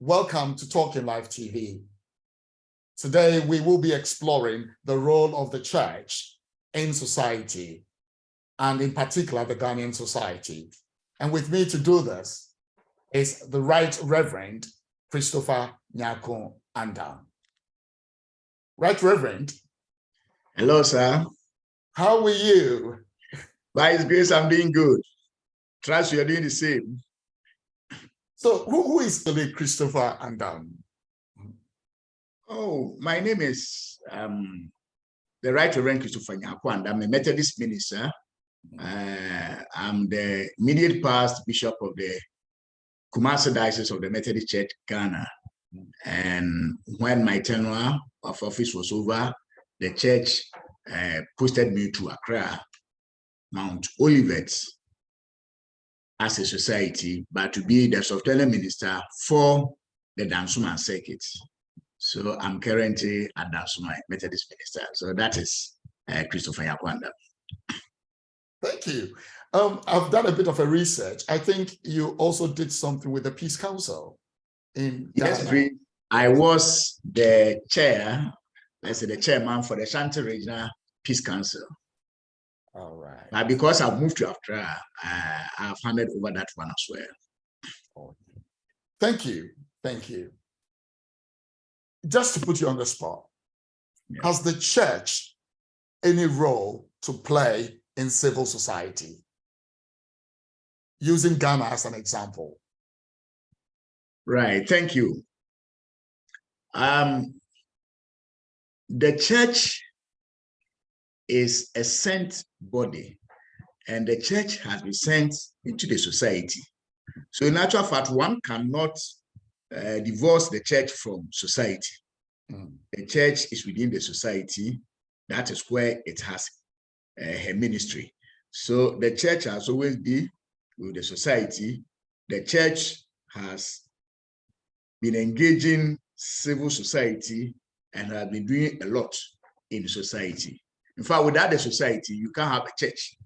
Welcome to Talking Live TV. Today, we will be exploring the role of the church in society, and in particular, the Ghanaian society. And with me to do this is the Right Reverend Christopher Nyarko Andam. Right Reverend. Hello, sir. How are you? By His grace, I'm doing good. Trust you're doing the same. So who is the late Christopher Andam? Oh, my name is the Right Reverend Christopher Nyarko Andam. I'm a Methodist minister. I'm the immediate past bishop of the Kumasi Diocese of the Methodist Church, Ghana. And when my tenure of office was over, the church posted me to Accra, Mount Olivet, as a society, but to be the software minister for the Dansuma circuit. So I'm currently a Dansuma Methodist minister. So that is Christopher Nyarko Andam. Thank you. I've done a bit of a research. I think you also did something with the Peace Council in Ghana. Yes, I was the chair, let's say the chairman for the Ashanti Region Peace Council. All right. But because I've moved to Accra, I've handed over that one as well. Thank you. Thank you. Just to put you on the spot, has the church any role to play in civil society? Using Ghana as an example. Right, thank you. The church is a sent body, and the church has been sent into the society. So in actual fact, one cannot divorce the church from society. The church is within the society. That is where it has her ministry. So the church has always been with the society. The church has been engaging civil society and has been doing a lot in the society. In fact, without the society, you can't have a church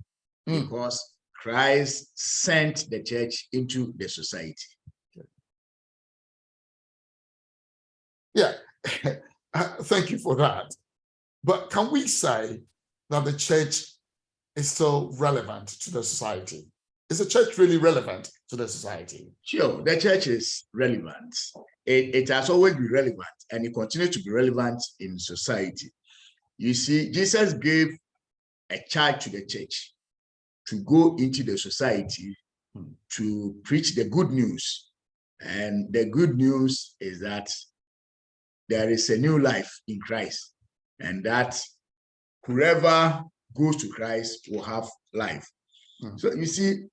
because Christ sent the church into the society. Yeah, thank you for that. But can we say that the church is still relevant to the society? Is the church really relevant to the society? Sure, the church is relevant. It has always been relevant, and it continues to be relevant in society. You see, Jesus gave a charge to the church to go into the society to preach the good news. And the good news is that there is a new life in Christ, and that whoever goes to Christ will have life. So you see,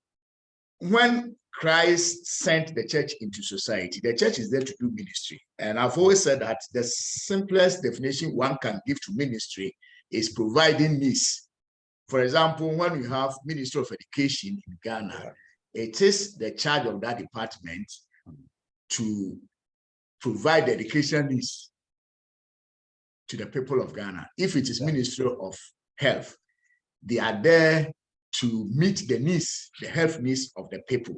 when Christ sent the church into society, the church is there to do ministry. And I've always said that the simplest definition one can give to ministry is providing needs. For example, when we have Ministry of Education in Ghana, it is the charge of that department to provide the education needs to the people of Ghana. If it is Ministry of Health, they are there to meet the needs, the health needs of the people.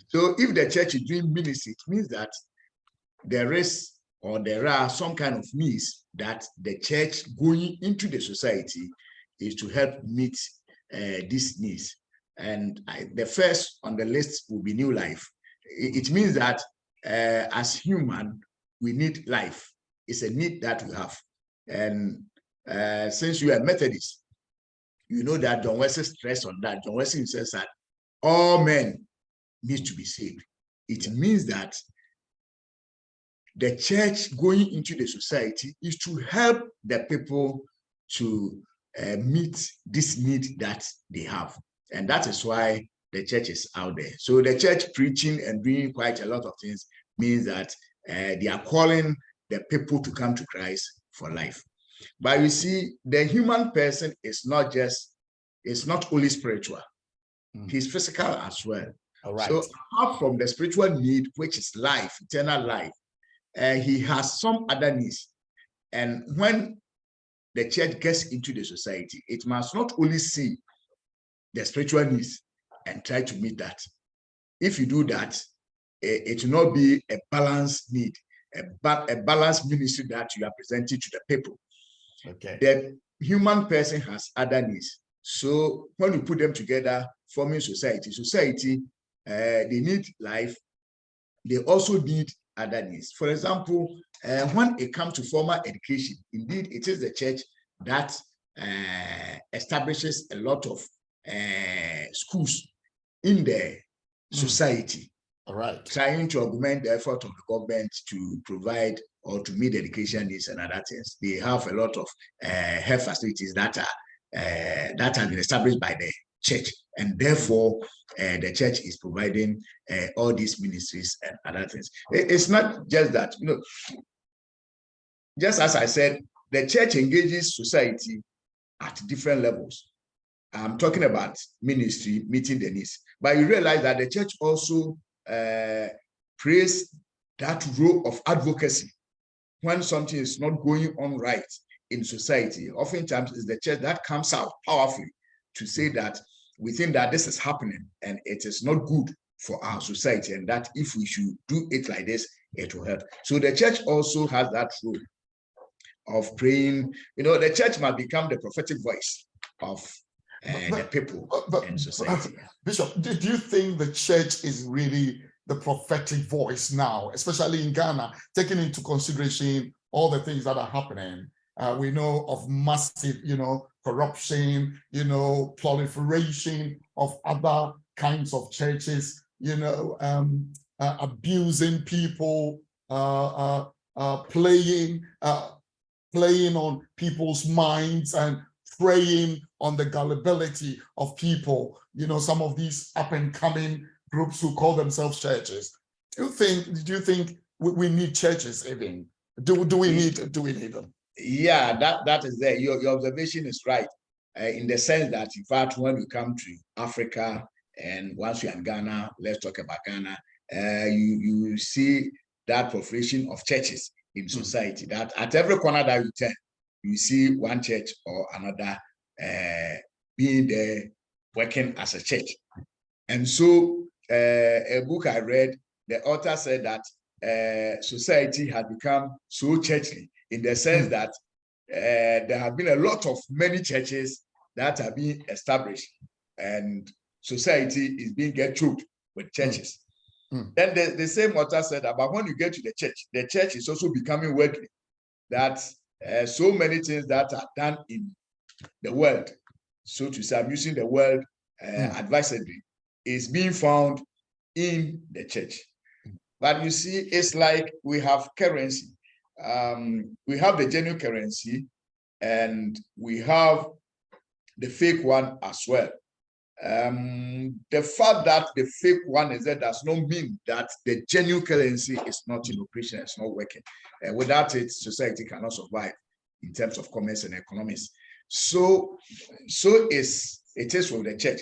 So if the church is doing ministry, it means that there is or there are some kind of needs that the church going into the society is to help meet these needs. And the first on the list will be new life. It means that as human, we need life. It's a need that we have. And since you are Methodist, you know that John Wesley stressed on that. John Wesley says that all men need to be saved. It means that the church going into the society is to help the people to meet this need that they have. And that is why the church is out there. So the church preaching and doing quite a lot of things means that they are calling the people to come to Christ for life. But you see, the human person is not only spiritual, he's physical as well. All right. So apart from the spiritual need, which is life, eternal life, he has some other needs. And when the church gets into the society, it must not only see the spiritual needs and try to meet that. If you do that, it will not be a balanced need, a balanced ministry that you are presenting to the people. Okay. The human person has other needs. So when you put them together, forming society, they need life. They also need other needs. For example, when it comes to formal education, indeed, it is the church that establishes a lot of schools in the society. All right. Trying to augment the effort of the government to provide or to meet education needs and other things. They have a lot of health facilities that have been established by the church, and therefore the church is providing all these ministries and other things. It's not just that, just as I said, the church engages society at different levels. I'm talking about ministry meeting the needs, but you realize that the church also plays that role of advocacy when something is not going on right in society. Oftentimes, it's the church that comes out powerfully to say that we think that this is happening and it is not good for our society, and that if we should do it like this, it will help. So the church also has that role of praying. The church must become the prophetic voice of the people in society. Bishop, do you think the church is really the prophetic voice now, especially in Ghana, taking into consideration all the things that are happening? We know of massive, corruption, proliferation of other kinds of churches, abusing people, playing on people's minds and preying on the gullibility of people. Some of these up and coming groups who call themselves churches. Do you think we need churches even? Do we need them? Yeah, that is there. Your observation is right, in the sense that, in fact, when you come to Africa, and once you're in Ghana, let's talk about Ghana, you see that proliferation of churches in society, that at every corner that you turn, you see one church or another being there working as a church. And so a book I read, the author said that society had become so churchly, in the sense that there have been a lot of many churches that are being established, and society is being get choked with churches. Then the same author said that, but when you get to the church is also becoming worldly, that so many things that are done in the world, so to say, I'm using the word advisedly, is being found in the church. But you see, it's like we have currency. We have the genuine currency, and we have the fake one as well. The fact that the fake one is there does not mean that the genuine currency is not in operation, it's not working. Without it, society cannot survive in terms of commerce and economics. So it is with the church.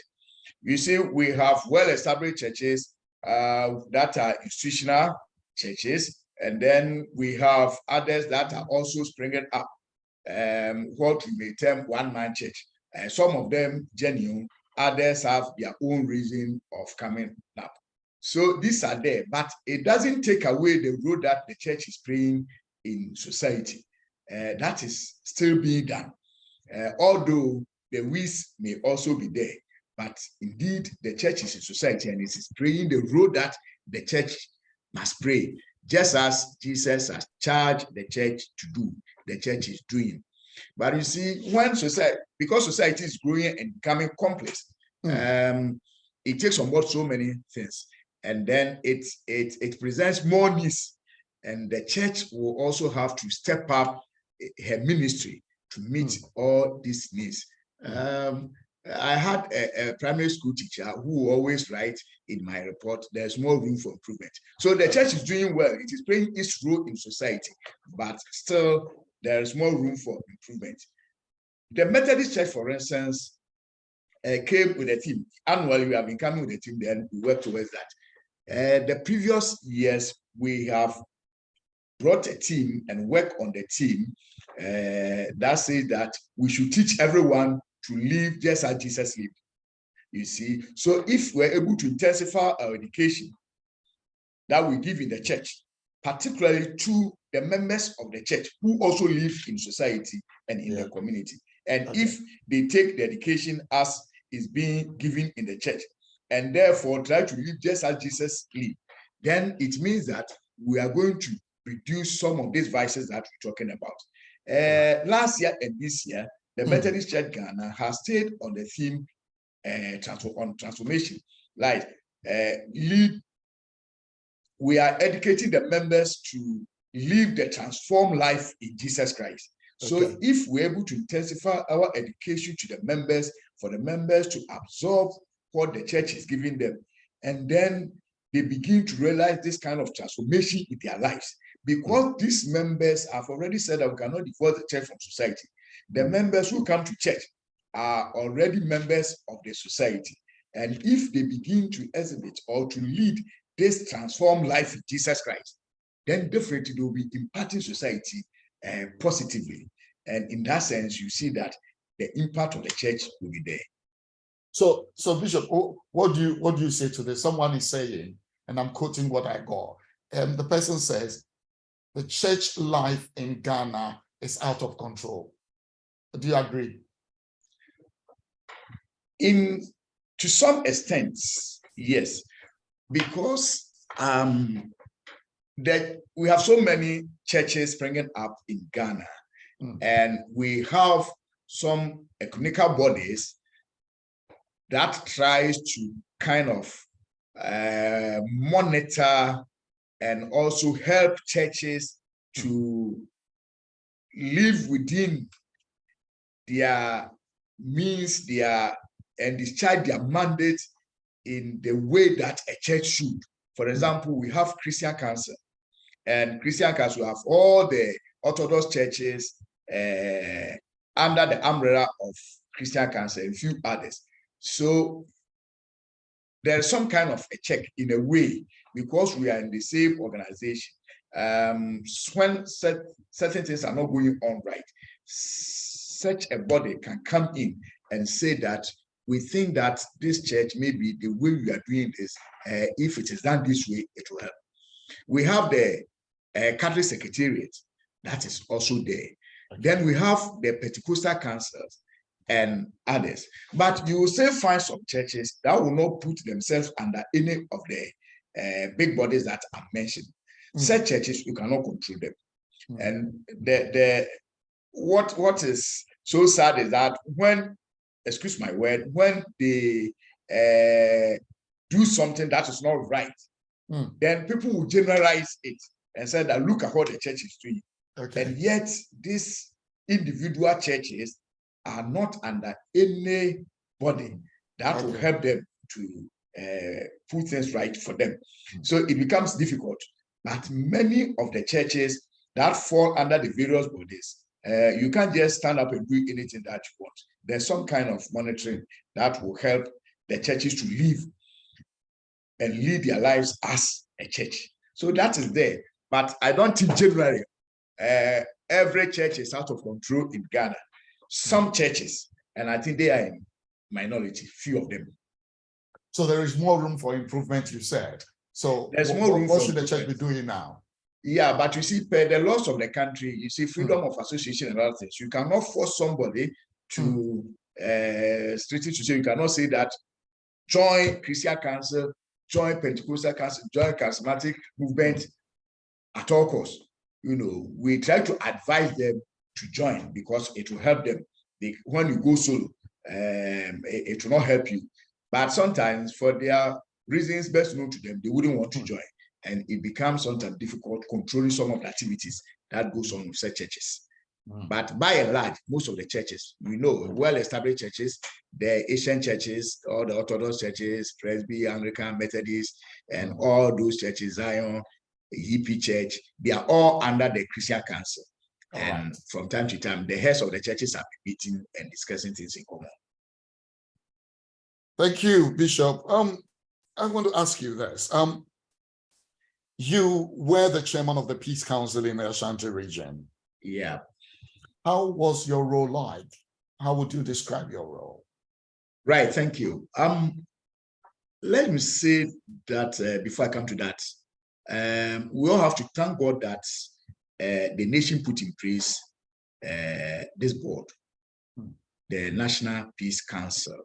You see, we have well-established churches that are institutional churches, and then we have others that are also springing up, what we may term one-man church. Some of them genuine, others have their own reason of coming up. So these are there, but it doesn't take away the role that the church is playing in society. That is still being done. Although the weeds may also be there, but indeed the church is in society, and it is playing the role that the church must play, just as Jesus has charged the church to do. The church is doing. But you see, when because society is growing and becoming complex, it takes on board so many things, and then it presents more needs, and the church will also have to step up her ministry to meet all these needs. I had a primary school teacher who always writes in my report, there's more room for improvement. So the church is doing well. It is playing its role in society, but still there is more room for improvement. The Methodist Church, for instance, came with a team. Annually, we have been coming with a team, then we work towards that. The previous years, we have brought a team and work on the team that says that we should teach everyone to live just as Jesus lived. You see, so if we're able to intensify our education that we give in the church, particularly to the members of the church who also live in society and in the community. And if they take the education as is being given in the church, and therefore try to live just as Jesus lived, then it means that we are going to reduce some of these vices that we're talking about. Last year and this year, the Methodist Church Ghana has stayed on the theme on transformation. Like we are educating the members to live the transformed life in Jesus Christ. So if we're able to intensify our education to the members, for the members to absorb what the church is giving them, and then they begin to realize this kind of transformation in their lives. Because these members have already said that we cannot divorce the church from society. The members who come to church are already members of the society. And if they begin to exhibit or to lead this transformed life in Jesus Christ, then definitely they will be impacting society positively. And in that sense, you see that the impact of the church will be there. So Bishop, what do you say to this? Someone is saying, and I'm quoting what I got, the person says, the church life in Ghana is out of control. Do you agree? To some extent, yes, because that we have so many churches springing up in Ghana, and we have some ecumenical bodies that tries to kind of monitor and also help churches to live within their means, and discharge their mandate in the way that a church should. For example, we have Christian Council, and Christian Council have all the Orthodox churches under the umbrella of Christian Council and a few others. So there's some kind of a check in a way, because we are in the same organization. When certain things are not going on right, such a body can come in and say that we think that this church, maybe the way we are doing this, if it is done this way, it will help. We have the Catholic Secretariat, that is also there. Then we have the Pentecostal councils and others. But you will still find some churches that will not put themselves under any of the big bodies that are mentioned. Such churches, you cannot control them. And what is so sad is that when, excuse my word, when they do something that is not right, then people will generalize it and say that look at what the church is doing. And yet these individual churches are not under any body that will help them to put things right for them. So it becomes difficult. But many of the churches that fall under the various bodies, you can't just stand up and do anything that you want. There's some kind of monitoring that will help the churches to live and lead their lives as a church. So that is there. But I don't think generally every church is out of control in Ghana. Some churches, and I think they are in minority, few of them. So there is more room for improvement, you said. So there's more room. What should the church be doing now? Yeah, but you see, per the laws of the country, you see freedom of association and other things. You cannot force somebody to strictly to say, you cannot say that join Christian Council, join Pentecostal Council, join charismatic movement at all costs. You know, we try to advise them to join because it will help them. When you go solo, it will not help you. But sometimes for their reasons best known to them, they wouldn't want to join. And it becomes sometimes difficult controlling some of the activities that goes on with such churches. But by and large, most of the churches, we know, well-established churches, the Asian churches, all the Orthodox churches, Presby, Anglican, Methodist, and all those churches, Zion, EP Church, they are all under the Christian Council. And from time to time, the heads of the churches are meeting and discussing things in common. Thank you, Bishop. I want to ask you this. You were the chairman of the Peace Council in the Ashanti region. Yeah. How was your role like? How would you describe your role? Right, thank you. Let me say that before I come to that, we all have to thank God that the nation put in place this board, the National Peace Council.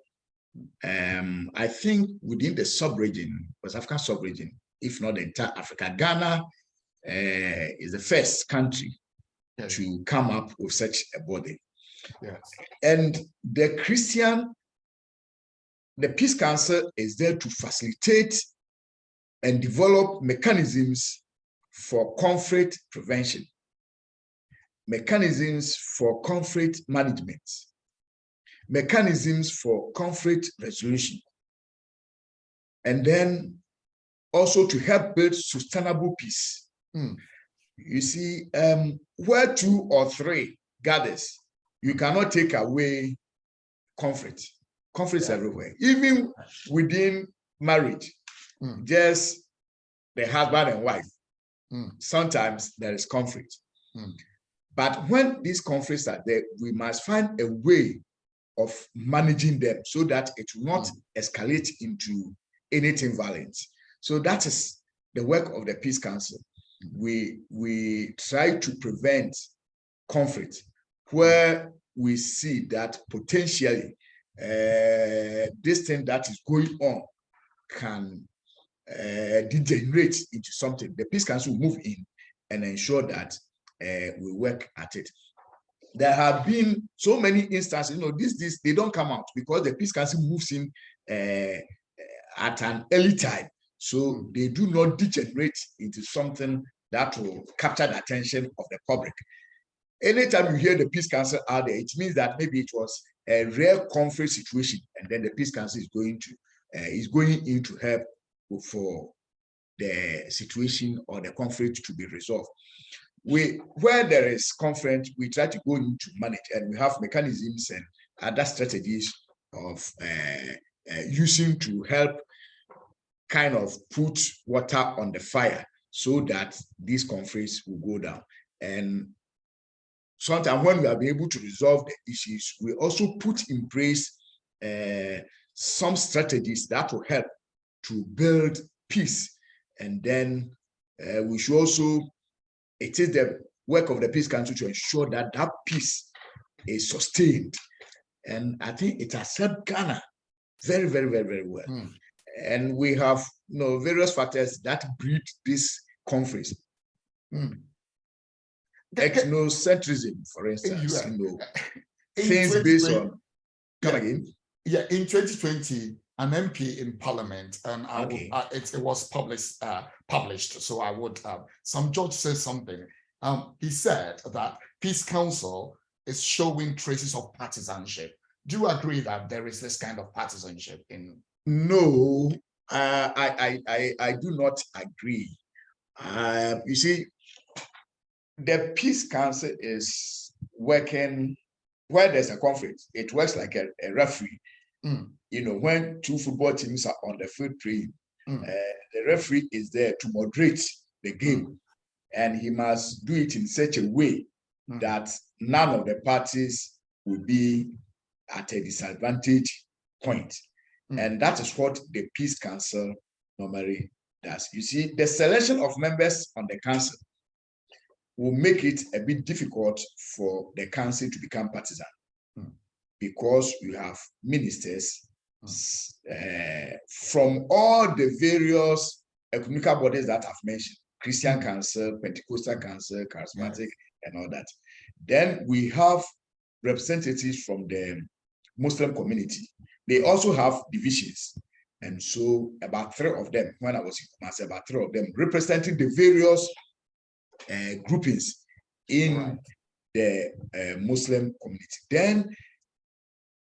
I think within the sub-region, West African sub-region, if not the entire Africa, Ghana is the first country to come up with such a body. And the Peace Council is there to facilitate and develop mechanisms for conflict prevention, mechanisms for conflict management, mechanisms for conflict resolution, and then also to help build sustainable peace. You see, where 2 or 3 gathers, you cannot take away conflict. Conflicts everywhere, even within marriage, just the husband and wife. Sometimes there is conflict. But when these conflicts are there, we must find a way of managing them so that it will not escalate into anything violent. So that is the work of the Peace Council. We try to prevent conflict where we see that potentially this thing that is going on can degenerate into something. The Peace Council will move in and ensure that we work at it. There have been so many instances, this they don't come out because the Peace Council moves in at an early time. So they do not degenerate into something that will capture the attention of the public. Anytime you hear the Peace Council out there, it means that maybe it was a rare conflict situation, and then the Peace Council is going in to help for the situation or the conflict to be resolved. Where there is conflict, we try to go in to manage, and we have mechanisms and other strategies of using to help kind of put water on the fire so that these conflicts will go down. And sometimes when we have been able to resolve the issues, we also put in place some strategies that will help to build peace. And then we should also, it is the work of the Peace Council to ensure that that peace is sustained. And I think it has helped Ghana very, very, very, very well. And we have various factors that breed this conflict. Ethnocentrism, for instance, things based on. Come again? Yeah, in 2020, an MP in Parliament, and it was published. So I would. Some judge said something. He said that Peace Council is showing traces of partisanship. Do you agree that there is this kind of partisanship in? No, I do not agree. You see, the Peace Council is working where there's a conflict. It works like a referee. When 2 football teams are on the field playing, the referee is there to moderate the game, and he must do it in such a way that none of the parties will be at a disadvantage point. And that is what the Peace Council normally does. You see, the selection of members on the council will make it a bit difficult for the council to become partisan, because you have ministers from all the various ecumenical bodies that I've mentioned: Christian Council, Pentecostal Council, Charismatic, and all that. Then we have representatives from the Muslim community. They also have divisions. And so about 3 of them, when I was in Kumasi, about 3 of them representing the various groupings in the Muslim community. Then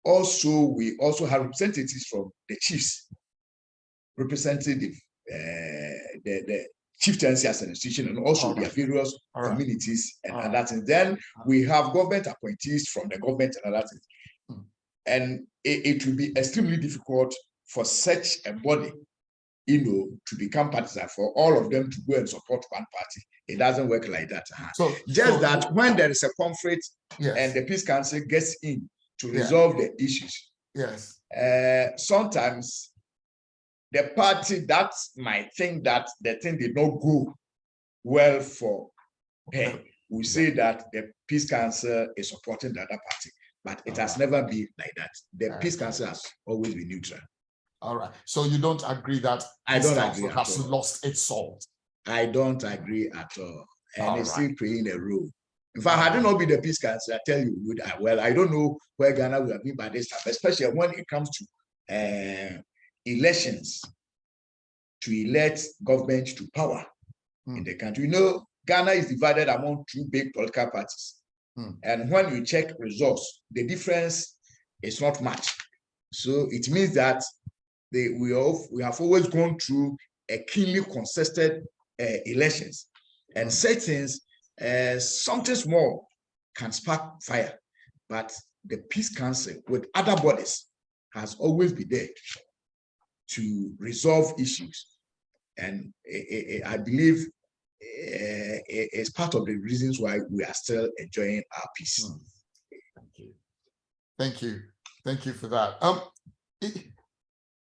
we also have representatives from the chiefs, representative the chieftaincy as an institution, and also their various communities and other things. Then we have government appointees from the government and other things. And it will be extremely difficult for such a body, to become partisan, for all of them to go and support one party. It doesn't work like that. That when there is a conflict and the Peace Council gets in to resolve the issues, sometimes the party that might think that the thing did not go well for her will say that the Peace Council is supporting the other party, but it has never been like that. The Peace Council has always been neutral. All right. So you don't agree that I don't Peace agree Council at has all. lost its salt? I don't agree at all. And it's still playing a role. In fact, had it not been the Peace Council, I tell you, well, I don't know where Ghana would have been by this time, especially when it comes to elections to elect government to power in the country. You know, Ghana is divided among two big political parties. And when you check results, the difference is not much. So it means that we have always gone through a keenly contested elections. And such things, something small can spark fire. But the Peace Council with other bodies has always been there to resolve issues. And I believe it's part of the reasons why we are still enjoying our peace. Thank you. Thank you. Thank you for that.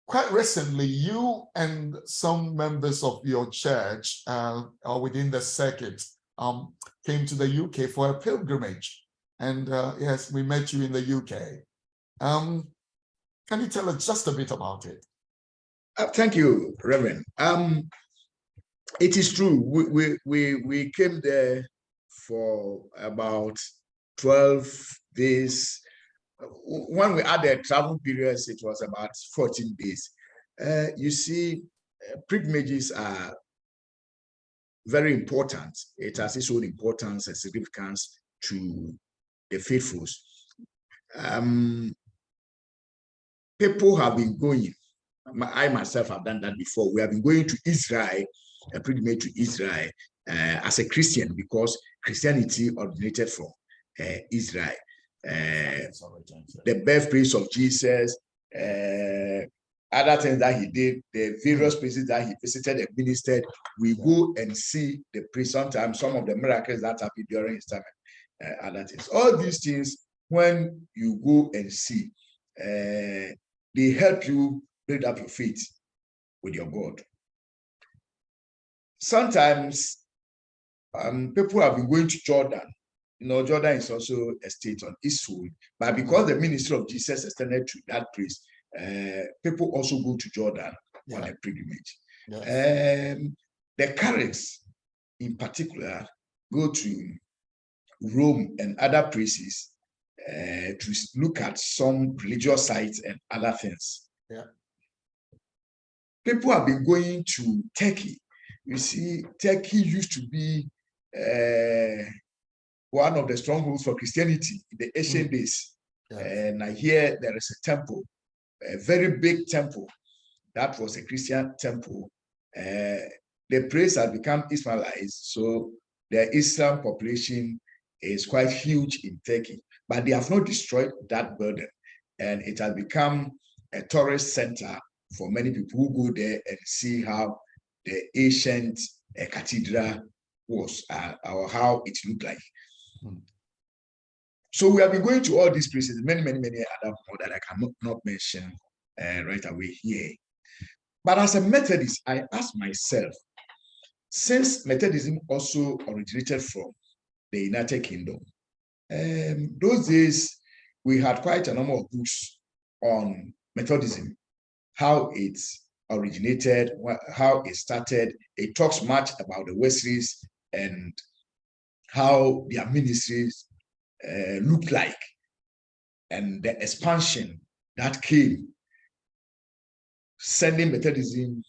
Quite recently, you and some members of your church or within the circuit came to the UK for a pilgrimage. And yes, we met you in the UK. Can you tell us just a bit about it? Thank you, Reverend. It is true. We came there for about 12 days. When we had the travel periods, it was about 14 days. You see, pilgrimages are very important. It has its own importance and significance to the faithfuls. People have been going. I myself have done that before. We have been going to Israel, a pilgrimage to Israel as a Christian, because Christianity originated from Israel. The birthplace of Jesus, other things that he did, the various places that he visited and ministered, we go and see the place. Sometimes some of the miracles that happened during his time, other things. All these things, when you go and see, they help you build up your faith with your God. Sometimes people have been going to Jordan. You know, Jordan is also a state on Eastwood, but because the ministry of Jesus extended to that place, people also go to Jordan on a pilgrimage. Yes. The Catholics, in particular, go to Rome and other places to look at some religious sites and other things. Yeah. People have been going to Turkey. You see, Turkey used to be one of the strongholds for Christianity in the ancient days. Yes. And I hear there is a temple, a very big temple. That was a Christian temple. The place has become Ismailized, so the Islam population is quite huge in Turkey, but they have not destroyed that building. And it has become a tourist center for many people who go there and see how the ancient cathedral was or how it looked like. So we have been going to all these places, many other more that I cannot mention right away here. But as a Methodist, I ask myself, since Methodism also originated from the United Kingdom, those days we had quite a number of books on Methodism, how it originated, how it started. It talks much about the Wesleys and how their ministries looked like, and the expansion that came, sending Methodism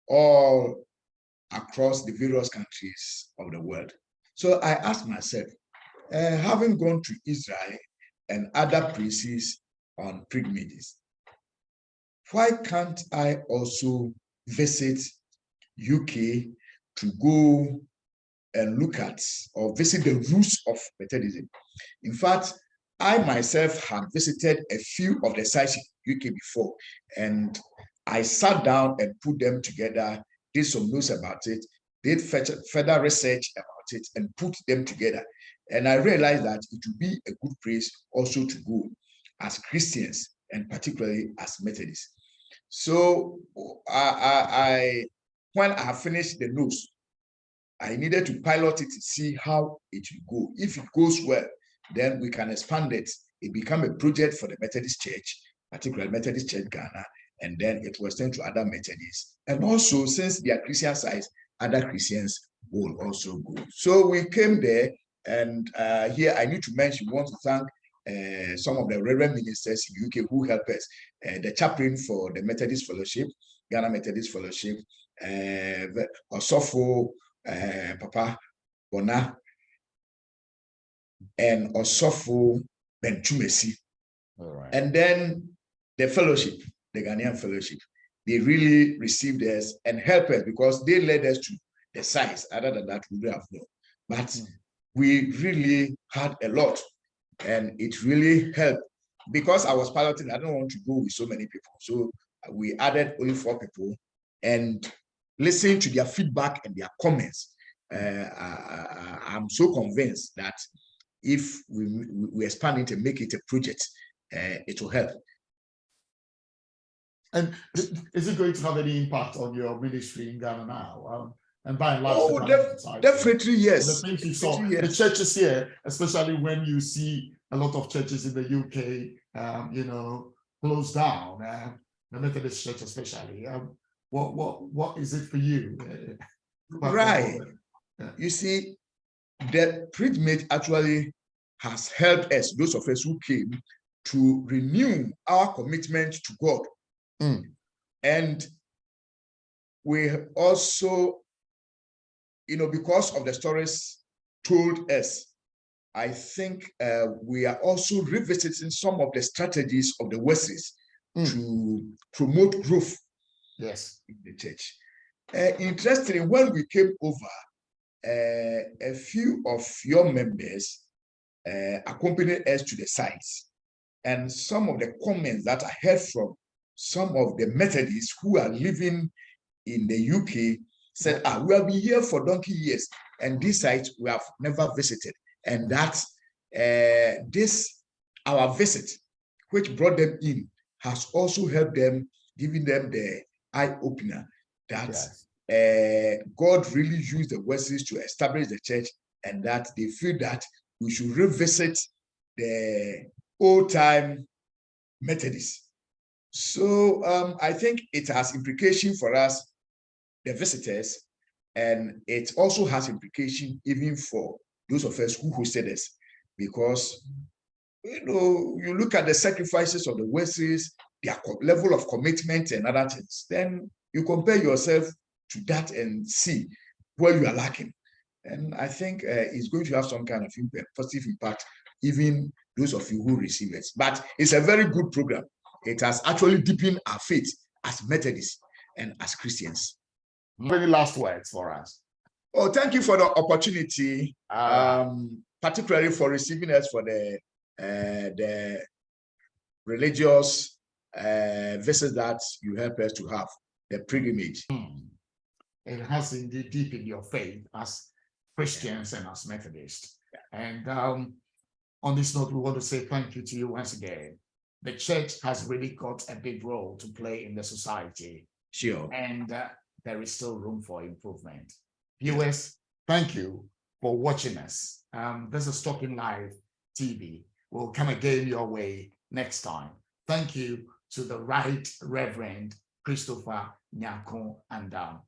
all across the various countries of the world. So I asked myself, having gone to Israel and other places on pilgrimages, why can't I also visit UK to go and look at or visit the roots of Methodism? In fact, I myself have visited a few of the sites in UK before, and I sat down and put them together, did some notes about it, did further research about it, and put them together. And I realized that it would be a good place also to go as Christians, and particularly as Methodists. So when I finished the notes, I needed to pilot it to see how it will go. If it goes well, then we can expand it. It become a project for the Methodist Church, particularly Methodist Church Ghana, and then it was sent to other Methodists. And also, since they are Christian sites, other Christians will also go. So we came there, and here I need to mention, we want to thank some of the Reverend ministers in UK who help us. The chaplain for the Methodist Fellowship, Ghana Methodist Fellowship, Osofo, Papa Bona, and Osofo Bentumesi. Right. And then the fellowship, the Ghanaian fellowship, they really received us and helped us because they led us to the size. Other than that, we would have known. But we really had a lot, and it really helped. Because I was piloting, I don't want to go with so many people. So we added only 4 people and listening to their feedback and their comments. I'm so convinced that if we expand it and make it a project, it will help. And is it going to have any impact on your ministry in Ghana now? And by and large, definitely yes. The things you saw, the churches here, especially when you see a lot of churches in the UK, closed down, the Methodist Church especially. What is it for you? Right. You see, the pre-mate actually has helped us, those of us who came, to renew our commitment to God. And we also, because of the stories told us, I think we are also revisiting some of the strategies of the Wesleys to promote growth in the church. Interestingly, when we came over, a few of your members accompanied us to the sites. And some of the comments that I heard from some of the Methodists who are living in the UK said, we have been here for donkey years, and this site we have never visited. And that our visit, which brought them in, has also helped them, giving them the eye-opener that God really used the Wesleys to establish the church, and that they feel that we should revisit the old-time Methodists. So I think it has implication for us, the visitors, and it also has implication even for those of us who hosted us, because you look at the sacrifices of the Wesleys, their level of commitment and other things, then you compare yourself to that and see where you are lacking. And I think it's going to have some kind of impact, positive impact, even those of you who receive it. But it's a very good program. It has actually deepened our faith as Methodists and as Christians. Any last words for us? Oh, thank you for the opportunity, particularly for receiving us for the religious visits that you help us to have, the pilgrimage. It has indeed deepened your faith as Christians and as Methodists. And on this note, we want to say thank you to you once again. The church has really got a big role to play in the society. Sure. And there is still room for improvement. Viewers, thank you for watching us. This is Talking Live TV. We'll come again your way next time. Thank you to the Right Reverend Christopher Nyarko Andam.